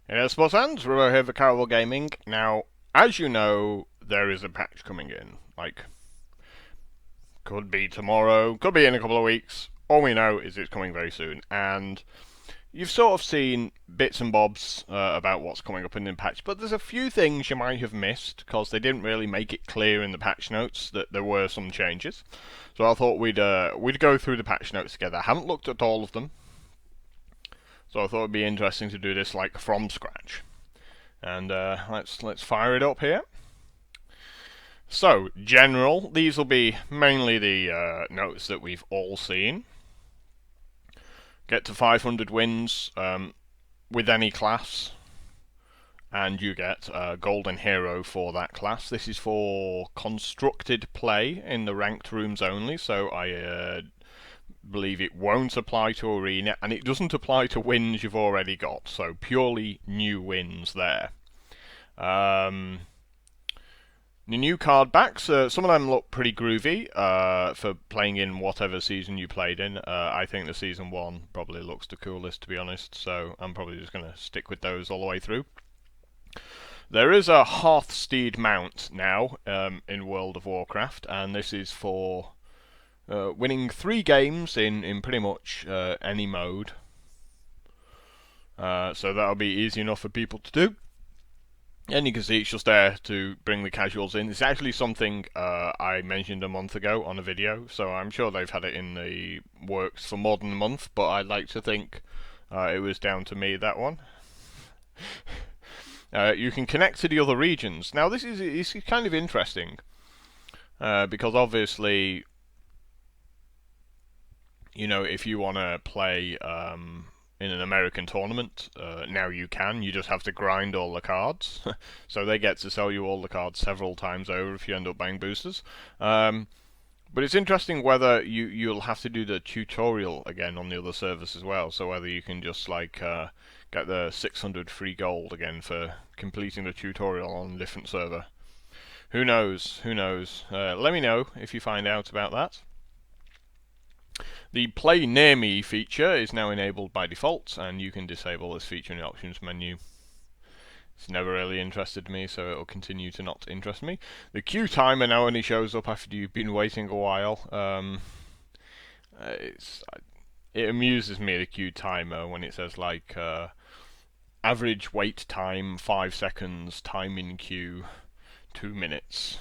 Yeah, sports fans, Ribbo here for Carnival Gaming. Now, as you know, there is a patch coming in. Could be tomorrow, could be in a couple of weeks. All we know is it's coming very soon. And you've sort of seen bits and bobs about what's coming up in the patch, but there's a few things you might have missed because they didn't really make it clear in the patch notes that there were some changes. So I thought we'd go through the patch notes together. I haven't looked at all of them, so I thought it'd be interesting to do this like from scratch. And let's fire it up here. So, general, these will be mainly the notes that we've all seen. Get to 500 wins with any class, and you get a golden hero for that class. This is for constructed play in the ranked rooms only, so I believe it won't apply to arena, and it doesn't apply to wins you've already got, so purely new wins there. The new card backs, some of them look pretty groovy for playing in whatever season you played in. I think the season 1 probably looks the coolest, to be honest, so I'm probably just going to stick with those all the way through. There is a Hearthstone mount now in World of Warcraft, and this is for winning 3 games in pretty much any mode. So that'll be easy enough for people to do. And you can see it's just there to bring the casuals in. It's actually something I mentioned a month ago on a video, so I'm sure they've had it in the works for more than a month, but I'd like to think it was down to me, that one. You can connect to the other regions. Now this is kind of interesting, because obviously, you know, if you want to play in an American tournament, now you can. You just have to grind all the cards. So they get to sell you all the cards several times over if you end up buying boosters. But it's interesting whether you'll have to do the tutorial again on the other servers as well. So whether you can just get the 600 free gold again for completing the tutorial on a different server. Who knows? Who knows? Let me know if you find out about that. The Play Near Me feature is now enabled by default, and you can disable this feature in the options menu. It's never really interested me, so it'll continue to not interest me. The queue timer now only shows up after you've been waiting a while. It amuses me, the queue timer, when it says average wait time 5 seconds, time in queue 2 minutes.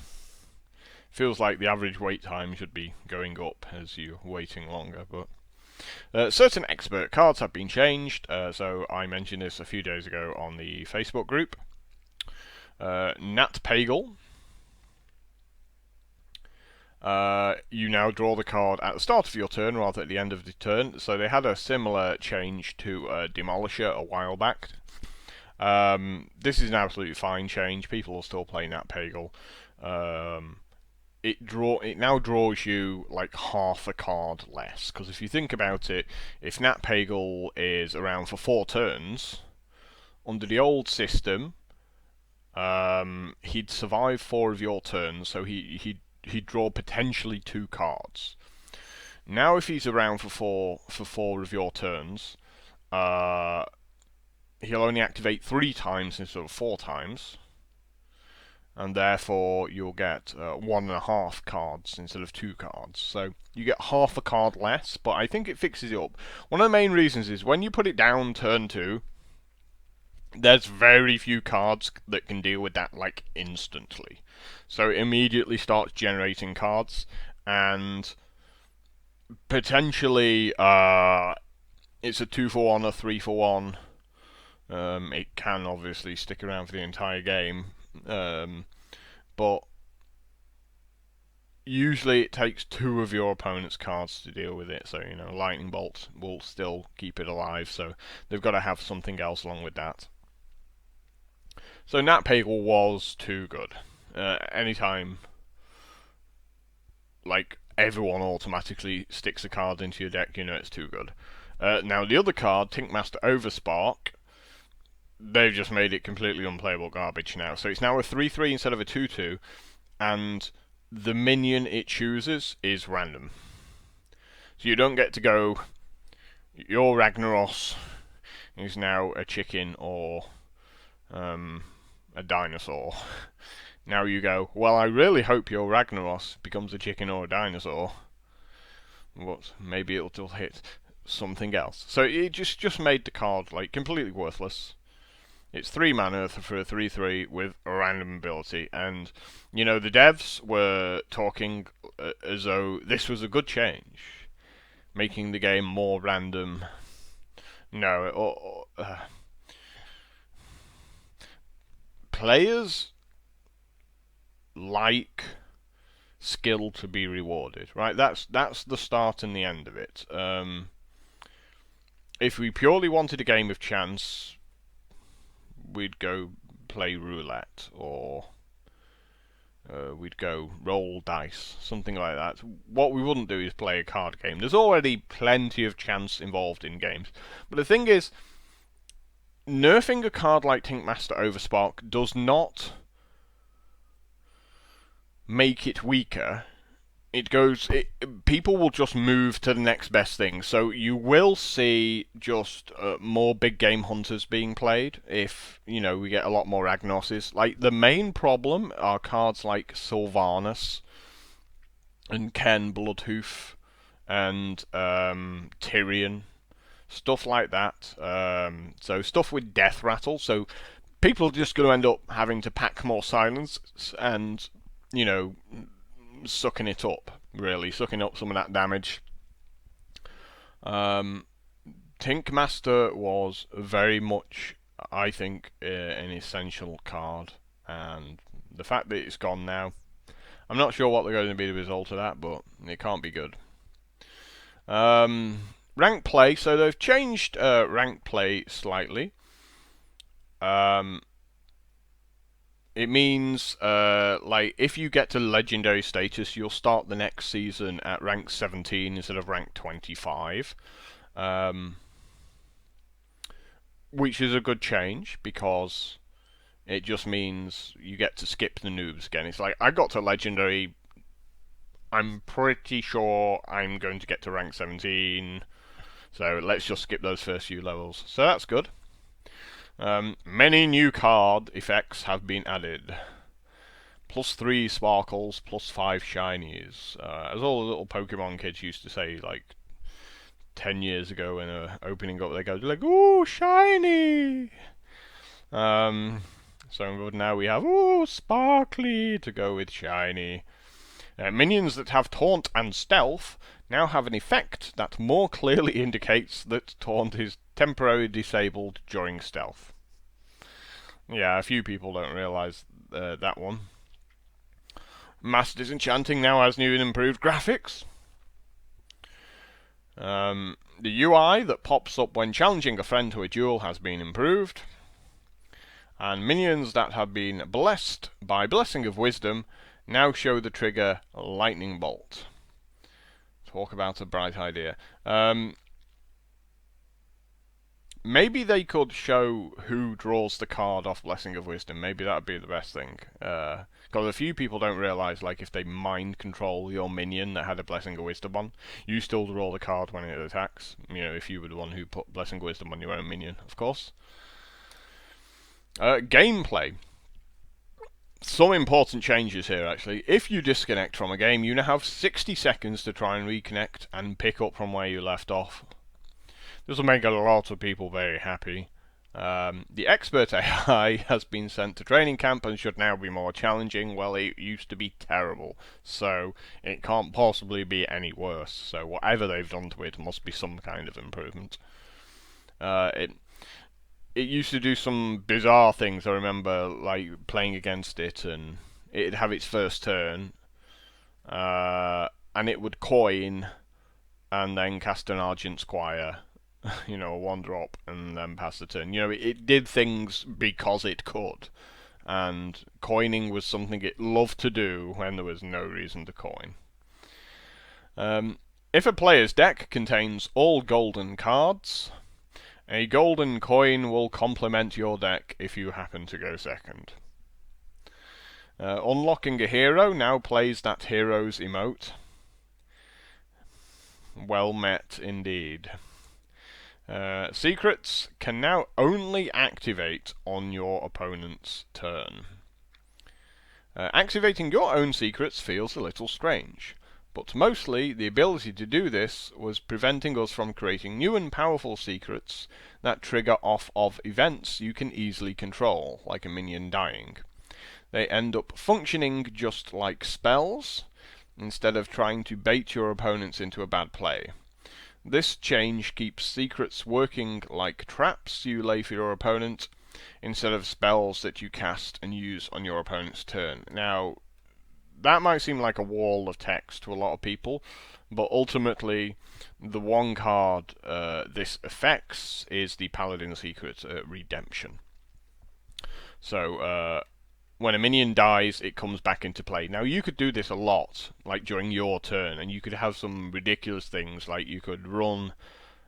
Feels like the average wait time should be going up as you're waiting longer, but certain expert cards have been changed, so I mentioned this a few days ago on the Facebook group. Nat Pagel. You now draw the card at the start of your turn rather at the end of the turn, so they had a similar change to Demolisher a while back. This is an absolutely fine change. People will still play Nat Pagel. It now draws you like half a card less, because if you think about it, if Nat Pagel is around for 4 turns, under the old system, he'd survive 4 of your turns, so he'd draw potentially 2 cards. Now, if he's around for 4 of your turns, he'll only activate 3 times instead of 4 times. And therefore you'll get 1.5 cards instead of 2 cards. So you get half a card less, but I think it fixes it up. One of the main reasons is when you put it down turn 2, there's very few cards that can deal with that like instantly. So it immediately starts generating cards, and potentially it's a 2 for 1 or 3 for 1. It can obviously stick around for the entire game. But usually it takes 2 of your opponent's cards to deal with it, so you know, Lightning Bolt will still keep it alive, so they've got to have something else along with that. So Nat Pagel was too good. Anytime like everyone automatically sticks a card into your deck, you know it's too good. Now the other card, Tinkmaster Overspark, they've just made it completely unplayable garbage now. So it's now a 3/3 instead of a 2/2, and the minion it chooses is random. So you don't get to go, your Ragnaros is now a chicken, or a dinosaur. Now you go, well, I really hope your Ragnaros becomes a chicken or a dinosaur. But maybe it'll hit something else. So it just made the card like completely worthless. It's 3 mana for a 3/3 with a random ability, and you know the devs were talking as though this was a good change, making the game more random. No, players like skill to be rewarded, right? That's the start and the end of it. If we purely wanted a game of chance, we'd go play roulette, or we'd go roll dice, something like that. What we wouldn't do is play a card game. There's already plenty of chance involved in games. But the thing is, nerfing a card like Tinkmaster Overspark does not make it weaker. People will just move to the next best thing. So you will see just more big game hunters being played if, you know, we get a lot more Agnoses. Like, the main problem are cards like Sylvanas and Ken Bloodhoof and Tyrion. Stuff like that. So stuff with Death Rattle. So people are just going to end up having to pack more silence and, you know, sucking it up, really, sucking up some of that damage. Tinkmaster was very much, I think, an essential card, and the fact that it's gone now, I'm not sure what they're going to be the result of that, but it can't be good. Rank play, so they've changed rank play slightly. It means, like, if you get to legendary status, you'll start the next season at rank 17 instead of rank 25. Which is a good change, because it just means you get to skip the noobs again. It's like, I got to legendary, I'm pretty sure I'm going to get to rank 17, so let's just skip those first few levels. So that's good. Many new card effects have been added. +3 sparkles, +5 shinies. As all the little Pokemon kids used to say, like 10 years ago when they were opening up their games, like, ooh, shiny! So now we have, ooh, sparkly to go with shiny. Minions that have Taunt and Stealth now have an effect that more clearly indicates that Taunt is temporarily disabled during Stealth. Yeah, a few people don't realise that one. Master Disenchanting now has new and improved graphics. The UI that pops up when challenging a friend to a duel has been improved. And minions that have been blessed by Blessing of Wisdom now show the trigger Lightning Bolt. Talk about a bright idea. Maybe they could show who draws the card off Blessing of Wisdom. Maybe that would be the best thing. Because a few people don't realise, like, if they mind control your minion that had a Blessing of Wisdom on, you still draw the card when it attacks. You know, if you were the one who put Blessing of Wisdom on your own minion, of course. Gameplay. Some important changes here, actually. If you disconnect from a game, you now have 60 seconds to try and reconnect and pick up from where you left off. This will make a lot of people very happy. The expert AI has been sent to training camp and should now be more challenging. Well, it used to be terrible, so it can't possibly be any worse. So whatever they've done to it must be some kind of improvement. It used to do some bizarre things. I remember, like, playing against it, and it'd have its first turn, and it would coin, and then cast an Argent Squire. You know, a 1-drop, and then pass the turn. You know, it did things because it could, and coining was something it loved to do when there was no reason to coin. If a player's deck contains all golden cards, a golden coin will complement your deck if you happen to go second. Unlocking a hero now plays that hero's emote. Well met, indeed. Secrets can now only activate on your opponent's turn. Activating your own secrets feels a little strange, but mostly the ability to do this was preventing us from creating new and powerful secrets that trigger off of events you can easily control, like a minion dying. They end up functioning just like spells, instead of trying to bait your opponents into a bad play. This change keeps secrets working like traps you lay for your opponent, instead of spells that you cast and use on your opponent's turn. Now, that might seem like a wall of text to a lot of people, but ultimately, the one card this affects is the Paladin Secret Redemption. So, when a minion dies, it comes back into play. Now, you could do this a lot, like during your turn, and you could have some ridiculous things, like you could run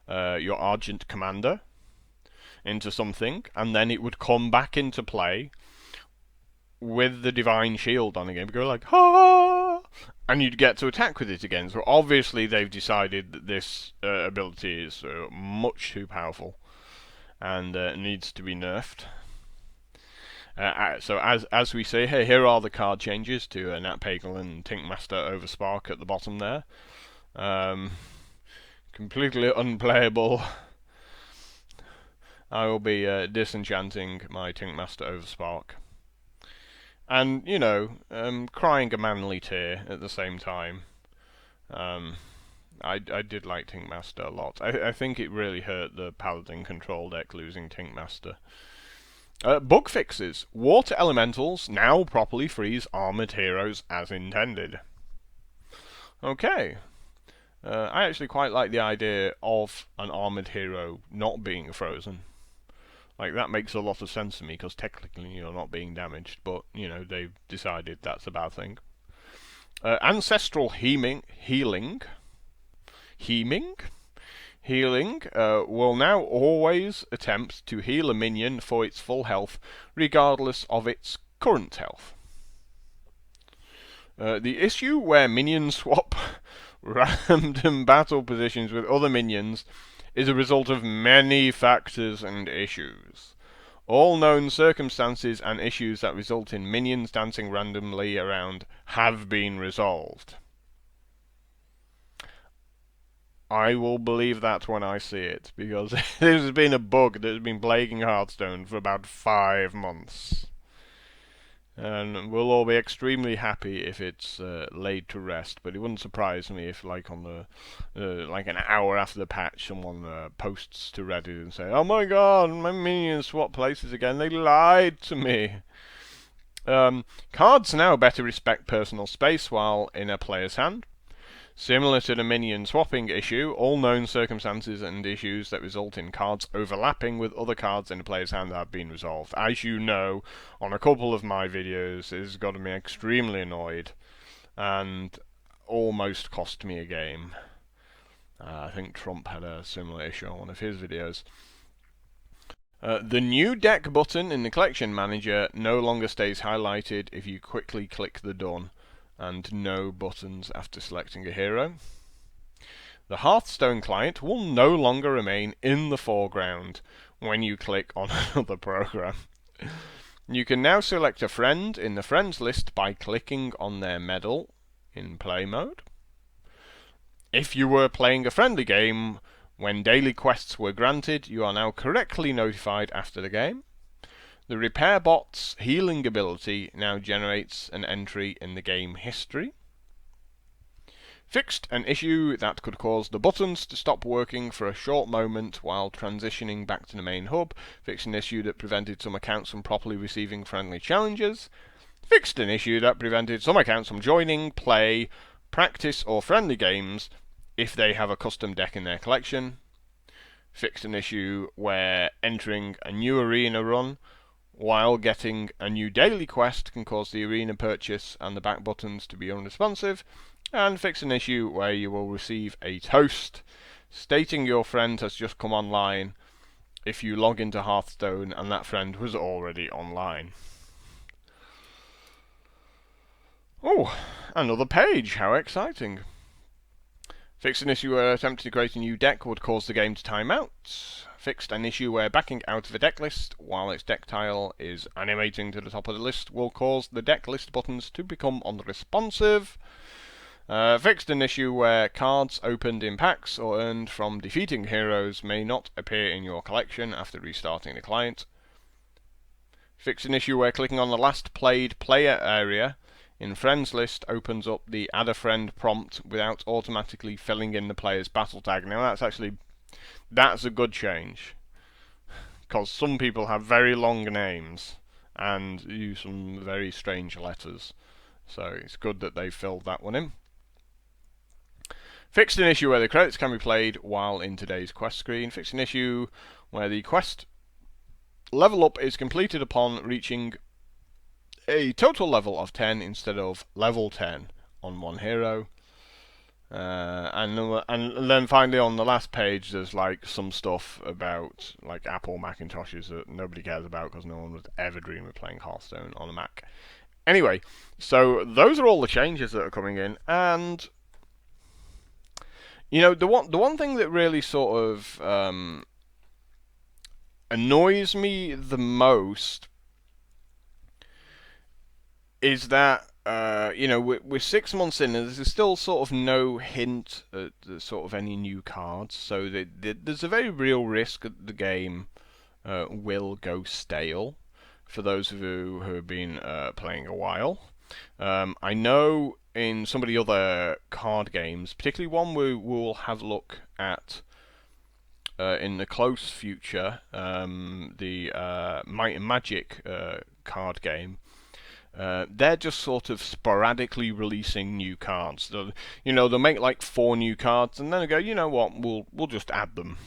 your Argent Commander into something, and then it would come back into play with the Divine Shield on again. Go like, ha! And you'd get to attack with it again. So obviously they've decided that this ability is much too powerful and needs to be nerfed. So as we say, hey, here are the card changes to Nat Pagan and Tinkmaster Overspark at the bottom there. Completely unplayable. I will be disenchanting my Tinkmaster Overspark. And, you know, crying a manly tear at the same time. I did like Tinkmaster a lot. I think it really hurt the Paladin control deck losing Tinkmaster. Bug fixes. Water elementals now properly freeze armored heroes as intended. Okay. I actually quite like the idea of an armored hero not being frozen. Like, that makes a lot of sense to me, because technically you're not being damaged, but, you know, they've decided that's a bad thing. Ancestral healing will now always attempt to heal a minion for its full health, regardless of its current health. The issue where minions swap random battle positions with other minions is a result of many factors and issues. All known circumstances and issues that result in minions dancing randomly around have been resolved. I will believe that when I see it, because this has been a bug that has been plaguing Hearthstone for about 5 months. And we'll all be extremely happy if it's laid to rest, but it wouldn't surprise me if, like, on the like an hour after the patch, someone posts to Reddit and say, "Oh my God, my minions swap places again. They lied to me." Cards now better respect personal space while in a player's hand. Similar to the minion swapping issue, all known circumstances and issues that result in cards overlapping with other cards in a player's hand have been resolved. As you know, on a couple of my videos, it has gotten me extremely annoyed and almost cost me a game. I think Trump had a similar issue on one of his videos. The new deck button in the Collection Manager no longer stays highlighted if you quickly click the Done, and no buttons after selecting a hero. The Hearthstone client will no longer remain in the foreground when you click on another program. You can now select a friend in the friends list by clicking on their medal in play mode. If you were playing a friendly game when daily quests were granted, you are now correctly notified after the game. The Repair Bot's healing ability now generates an entry in the game history. Fixed an issue that could cause the buttons to stop working for a short moment while transitioning back to the main hub. Fixed an issue that prevented some accounts from properly receiving friendly challenges. Fixed an issue that prevented some accounts from joining, play, practice or friendly games if they have a custom deck in their collection. Fixed an issue where entering a new arena run while getting a new daily quest can cause the arena purchase and the back buttons to be unresponsive, and fix an issue where you will receive a toast stating your friend has just come online if you log into Hearthstone and that friend was already online. Oh, another page, how exciting. Fixed an issue where attempting to create a new deck would cause the game to time out. Fixed an issue where backing out of a deck list while its deck tile is animating to the top of the list will cause the deck list buttons to become unresponsive. Fixed an issue where cards opened in packs or earned from defeating heroes may not appear in your collection after restarting the client. Fixed an issue where clicking on the last played player area in Friends list opens up the Add a Friend prompt without automatically filling in the player's battle tag. Now that's a good change, because some people have very long names and use some very strange letters. So it's good that they filled that one in. Fixed an issue where the credits can be played while in today's quest screen. Fixed an issue where the quest level up is completed upon reaching a total level of 10 instead of level 10 on one hero. And then finally on the last page there's like some stuff about like Apple Macintoshes that nobody cares about because no one would ever dream of playing Hearthstone on a Mac. Anyway, so those are all the changes that are coming in, and you know, the one thing that really sort of annoys me the most is that you know, we're 6 months in and there's still sort of no hint at sort of any new cards. So there's a very real risk that the game will go stale for those of you who have been playing a while. I know in some of the other card games, particularly one we will have a look at in the close future, the Might and Magic card game. They're just sort of sporadically releasing new cards. They'll make like 4 new cards, and then they go, you know what, we'll just add them.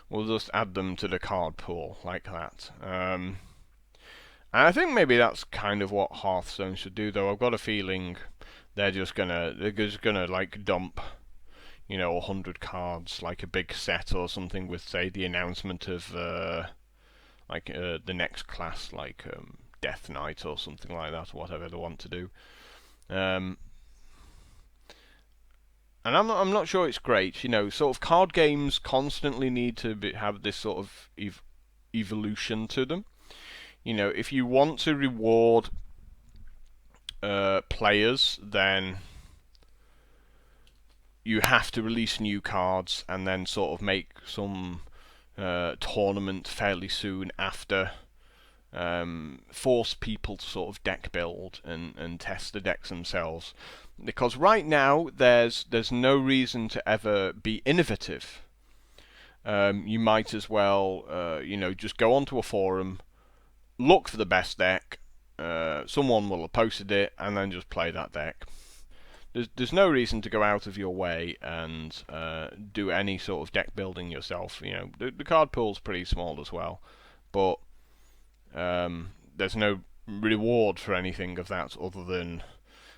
We'll just add them to the card pool like that. And I think maybe that's kind of what Hearthstone should do, though. I've got a feeling they're just gonna like dump, 100 cards, like a big set or something, with say the announcement of the next class, like Death Knight or something like that, or whatever they want to do. And I'm not sure it's great. Sort of card games constantly need to have this sort of evolution to them. If you want to reward players, then you have to release new cards and then sort of make some tournament fairly soon after. Force people to sort of deck build and test the decks themselves, because right now there's no reason to ever be innovative. You might as well just go onto a forum, look for the best deck, someone will have posted it, and then just play that deck. There's no reason to go out of your way and do any sort of deck building yourself. The card pool's pretty small as well, but there's no reward for anything of that other than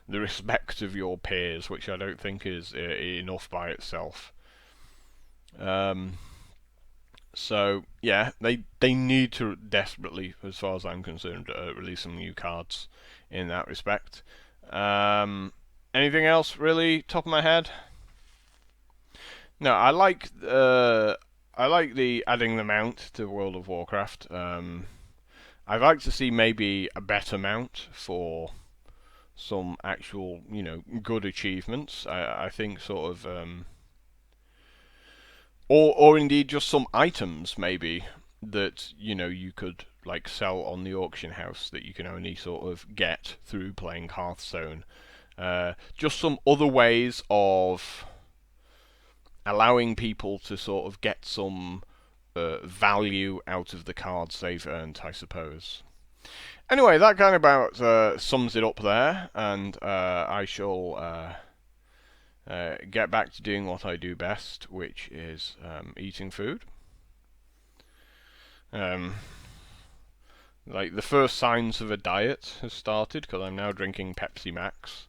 the respect of your peers, which I don't think is enough by itself. So yeah, they need to desperately, as far as I'm concerned, release some new cards in that respect. Anything else really top of my head? No, I like the adding the mount to World of Warcraft. I'd like to see maybe a better mount for some actual, good achievements. I think sort of, or indeed just some items maybe that you could like sell on the auction house that you can only sort of get through playing Hearthstone. Just some other ways of allowing people to sort of get some value out of the cards they've earned, I suppose. Anyway, that kind of about sums it up there, and I shall get back to doing what I do best, which is eating food. Like the first signs of a diet has started, because I'm now drinking Pepsi Max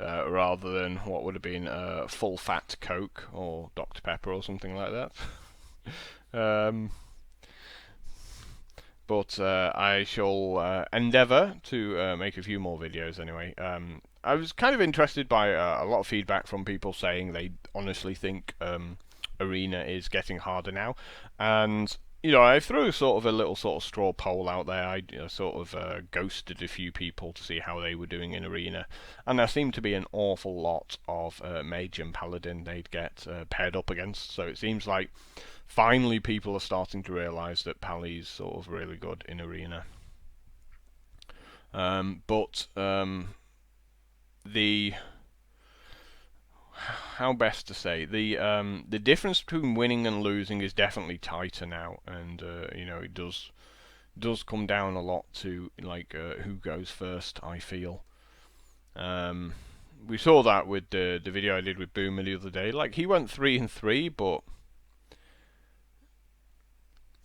rather than what would have been full fat Coke or Dr. Pepper or something like that. But I shall endeavour to make a few more videos anyway. I was kind of interested by a lot of feedback from people saying they honestly think Arena is getting harder now, and I threw sort of a little sort of straw poll out there. I sort of ghosted a few people to see how they were doing in Arena, and there seemed to be an awful lot of Mage and Paladin they'd get paired up against. So it seems like finally people are starting to realise that Pally's sort of really good in Arena. But the how best to say the difference between winning and losing is definitely tighter now, and it does come down a lot to like who goes first. I feel we saw that with the video I did with Boomer the other day. Like he went 3-3, but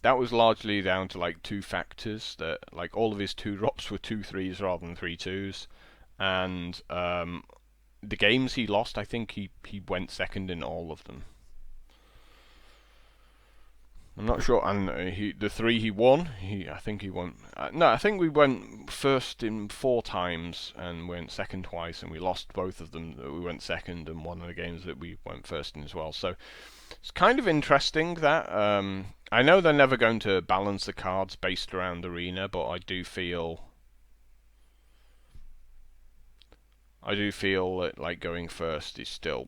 that was largely down to like two factors. That like all of his 2 drops were 2-3s rather than 3-2s, and the games he lost, I think he went second in all of them. I'm not sure, and the 3 he won, I think he won. No, I think we went first in 4 times and went second twice, and we lost both of them. We went second, and one of the games that we went first in as well. So it's kind of interesting that I know they're never going to balance the cards based around Arena, but I do feel that like going first is still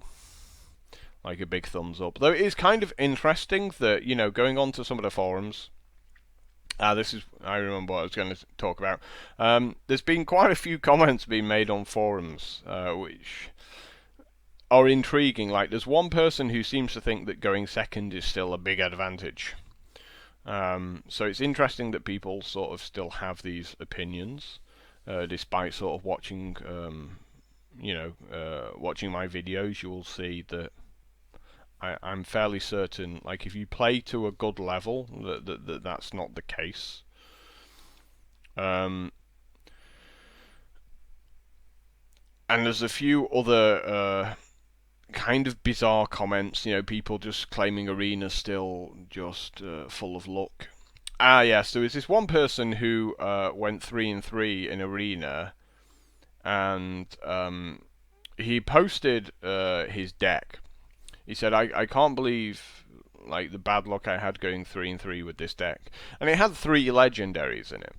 like a big thumbs up. Though it is kind of interesting that going on to some of the forums. I remember what I was going to talk about. There's been quite a few comments being made on forums, which are intriguing. Like there's one person who seems to think that going second is still a big advantage. So it's interesting that people sort of still have these opinions, despite sort of watching. Watching my videos, you will see that I'm fairly certain, like if you play to a good level, that's not the case. And there's a few other kind of bizarre comments, people just claiming Arena's still just full of luck. Yes, there was this one person who went 3-3 in Arena, and he posted his deck. He said, I can't believe like the bad luck I had going 3-3 with this deck. And it had 3 legendaries in it.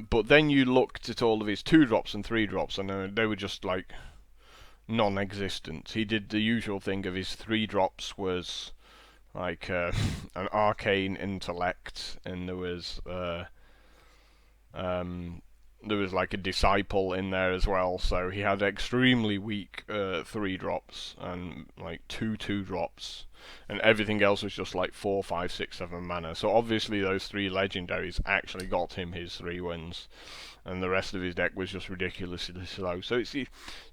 But then you looked at all of his 2-drops and 3-drops, and they were just like non-existent. He did the usual thing of his 3-drops was like an arcane intellect, and there was like a disciple in there as well, so he had extremely weak 3-drops and like 2-2-drops, and everything else was just like 4, 5, 6, 7 mana. So obviously those 3 legendaries actually got him his 3 wins, and the rest of his deck was just ridiculously slow. So it's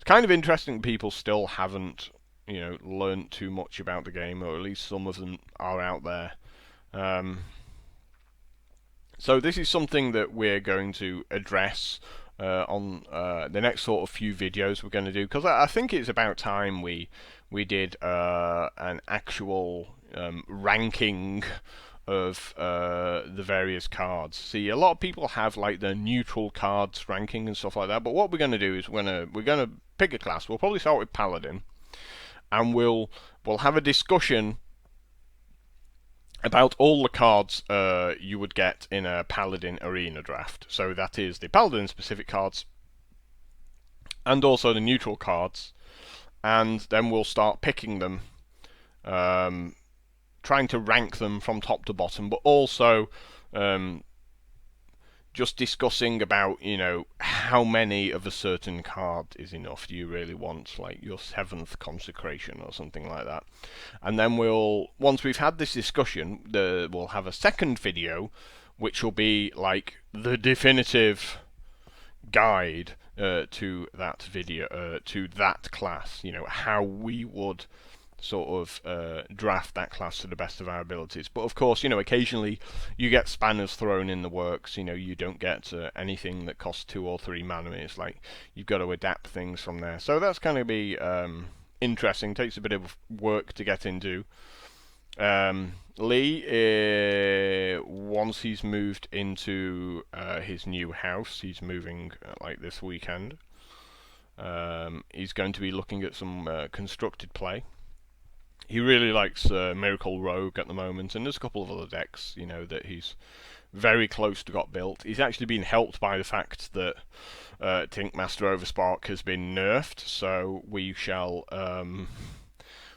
kind of interesting people still haven't learned too much about the game, or at least some of them are out there. So this is something that we're going to address on the next sort of few videos we're going to do, because I think it's about time we did an actual ranking of the various cards. See, a lot of people have like the neutral cards ranking and stuff like that, but what we're going to do is we're going to pick a class. We'll probably start with Paladin, and we'll have a discussion about all the cards you would get in a Paladin Arena draft. So that is the Paladin specific cards, and also the neutral cards, and then we'll start picking them, trying to rank them from top to bottom, but also just discussing about how many of a certain card is enough. Do you really want like your 7th consecration or something like that? And then once we've had this discussion, we'll have a second video which will be like the definitive guide to that video, to that class, how we would sort of draft that class to the best of our abilities. But of course, occasionally you get spanners thrown in the works. You don't get anything that costs 2 or 3 mana. It's like you've got to adapt things from there. So that's going to be interesting. Takes a bit of work to get into. Lee, once he's moved into his new house, he's moving like this weekend. He's going to be looking at some constructed play. He really likes Miracle Rogue at the moment, and there's a couple of other decks, that he's very close to got built. He's actually been helped by the fact that Tinkmaster Overspark has been nerfed, so we shall,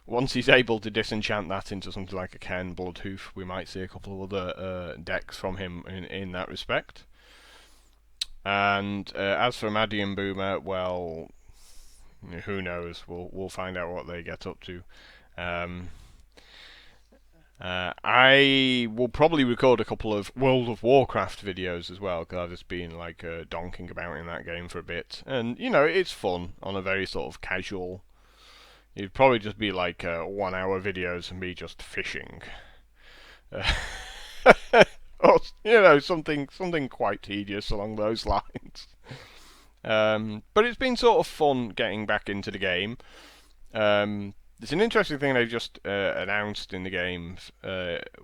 once he's able to disenchant that into something like a Ken Bloodhoof, we might see a couple of other decks from him in that respect. And as for Maddie and Boomer, well, who knows? We'll find out what they get up to. I will probably record a couple of World of Warcraft videos as well, because I've just been like donking about in that game for a bit, and it's fun on a very sort of casual. It'd probably just be like 1 hour videos of me just fishing, or something quite tedious along those lines. But it's been sort of fun getting back into the game. There's an interesting thing they've just announced in the game,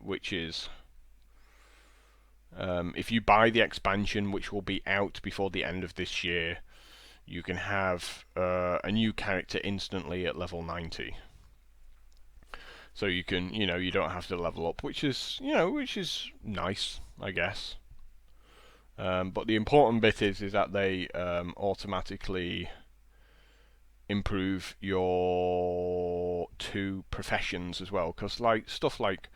which is if you buy the expansion, which will be out before the end of this year, you can have a new character instantly at level 90. So you can, you don't have to level up, which is nice, I guess. But the important bit is that they automatically improve your 2 professions as well, because stuff like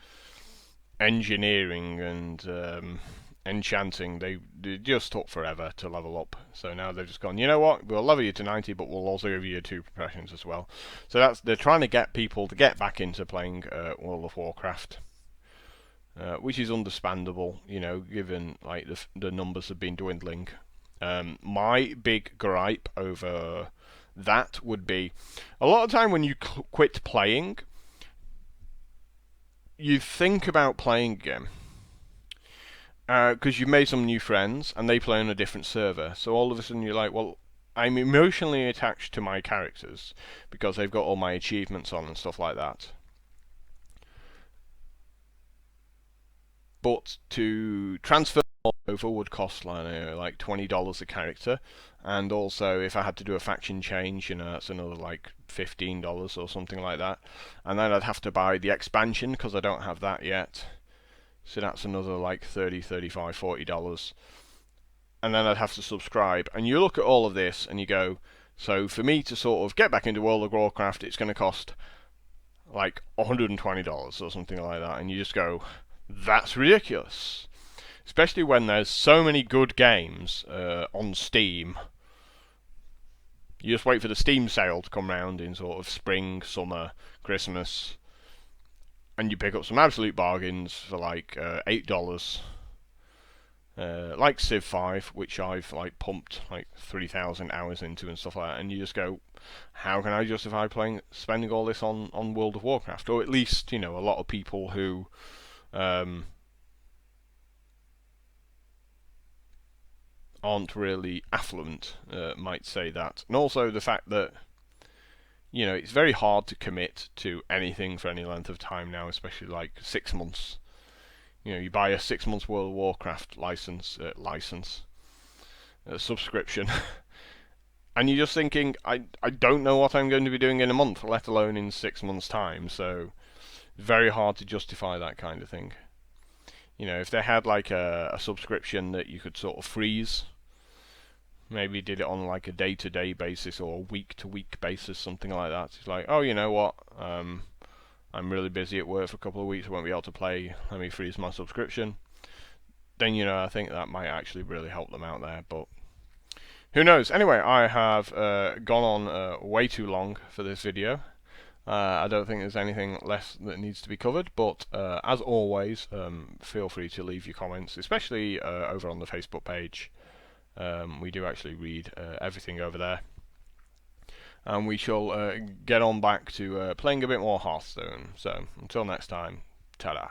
engineering and enchanting, they just took forever to level up. So now they've just gone, you know what, we'll level you to 90, but we'll also give you your 2 professions as well. So they're trying to get people to get back into playing World of Warcraft, which is understandable, given like the numbers have been dwindling. My big gripe over that would be, a lot of time when you quit playing, you think about playing again, because you've made some new friends and they play on a different server, so all of a sudden you're like, well, I'm emotionally attached to my characters because they've got all my achievements on and stuff like that. But to transfer over would cost like $20 a character, and also if I had to do a faction change, that's another like $15 or something like that, and then I'd have to buy the expansion because I don't have that yet, so that's another like $30, $35, $40, and then I'd have to subscribe. And you look at all of this and you go, so for me to sort of get back into World of Warcraft, it's going to cost like $120 or something like that, and you just go, that's ridiculous. Especially when there's so many good games on Steam. You just wait for the Steam sale to come round in sort of spring, summer, Christmas, and you pick up some absolute bargains for like $8. Like Civ 5, which I've like pumped like 3,000 hours into and stuff like that, and you just go, how can I justify spending all this on World of Warcraft? Or at least, a lot of people who aren't really affluent might say that. And also the fact that it's very hard to commit to anything for any length of time now, especially like 6 months. You buy a 6 months World of Warcraft subscription, and you're just thinking, I don't know what I'm going to be doing in a month, let alone in 6 months' time. So very hard to justify that kind of thing. If they had like a subscription that you could sort of freeze, maybe did it on like a day-to-day basis or a week-to-week basis, something like that. It's like, oh, you know what? I'm really busy at work for a couple of weeks, I won't be able to play. Let me freeze my subscription. Then, I think that might actually really help them out there. But who knows? Anyway, I have gone on way too long for this video. I don't think there's anything less that needs to be covered, but as always, feel free to leave your comments, especially over on the Facebook page. We do actually read everything over there. And we shall get on back to playing a bit more Hearthstone. So, until next time, ta-da.